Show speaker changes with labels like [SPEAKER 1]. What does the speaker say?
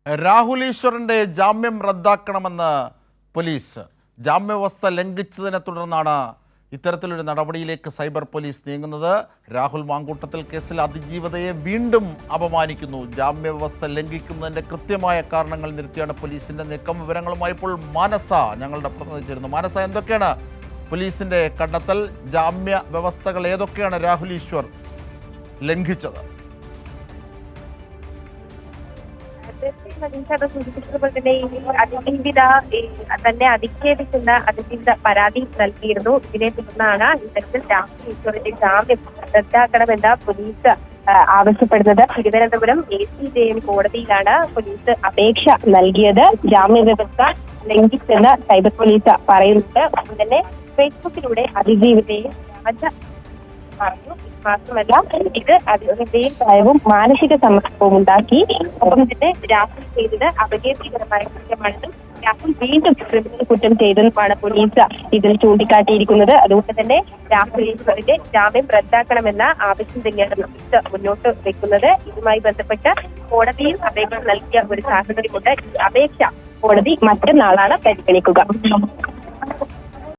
[SPEAKER 1] രാഹുൽ ഈശ്വറിന്റെ ജാമ്യം റദ്ദാക്കണമെന്ന് പോലീസ്. ജാമ്യവ്യവസ്ഥ ലംഘിച്ചതിനെ തുടർന്നാണ് ഇത്തരത്തിലൊരു നടപടിയിലേക്ക് സൈബർ പോലീസ് നീങ്ങുന്നത്. രാഹുൽ മാങ്കൂട്ടത്തിൽ കേസിൽ അതിജീവതയെ വീണ്ടും അപമാനിക്കുന്നു. ജാമ്യവ്യവസ്ഥ ലംഘിക്കുന്നതിൻ്റെ കൃത്യമായ കാരണങ്ങൾ നിരത്തിയാണ് പോലീസിൻ്റെ നീക്കം. വിവരങ്ങളുമായി ഇപ്പോൾ മാനസ ഞങ്ങളുടെ പ്രതിനിധി ചേരുന്നു. മാനസ, എന്തൊക്കെയാണ് പോലീസിൻ്റെ കണ്ടെത്തൽ? ജാമ്യ വ്യവസ്ഥകൾ ഏതൊക്കെയാണ് രാഹുൽ ഈശ്വർ ലംഘിച്ചത്?
[SPEAKER 2] സൂചിപ്പിച്ചതുപോലെ തന്നെ അതിജീവിത തന്നെ അധിക്ഷേപിക്കുന്ന അതിജീവിത പരാതി നൽകിയിരുന്നു. ഇതിനെ തുടർന്നാണ് ഇത്തരത്തിൽ രാഹുൽ ഈശ്വറിന്റെ ജാമ്യം റദ്ദാക്കണമെന്ന് പോലീസ് ആവശ്യപ്പെടുന്നത്. തിരുവനന്തപുരം ACJM കോടതിയിലാണ് പോലീസ് അപേക്ഷ നൽകിയത്. ജാമ്യ വ്യവസ്ഥ ലംഘിച്ചെന്ന് സൈബർ പോലീസ് പറയുന്നുണ്ട്. ഒപ്പം തന്നെ ഫേസ്ബുക്കിലൂടെ അതിജീവിതയെ പറഞ്ഞു. മാത്രമല്ല, ഇത് അതിജീവിതയിൽ ഭയവും മാനസിക സമ്മർദ്ദവും ഉണ്ടാക്കി. ഒപ്പം തന്നെ രാഹുൽ ചെയ്തത് അപകീർത്തികരമായ കുറ്റമാണെന്നും രാഹുൽ വീണ്ടും ക്രിമിനൽ കുറ്റം ചെയ്തെന്നുമാണ് പോലീസ് ഇതിൽ ചൂണ്ടിക്കാട്ടിയിരിക്കുന്നത്. അതുകൊണ്ട് തന്നെ രാഹുൽ ഈശ്വറിന്റെ ജാമ്യം റദ്ദാക്കണമെന്ന ആവശ്യം തന്നെയാണ് പോലീസ് മുന്നോട്ട് വെക്കുന്നത്. ഇതുമായി ബന്ധപ്പെട്ട് കോടതിയിൽ അപേക്ഷ നൽകിയ ഒരു സാഹചര്യമുണ്ട്. ഈ അപേക്ഷ കോടതി മറ്റന്നാളാണ് പരിഗണിക്കുക.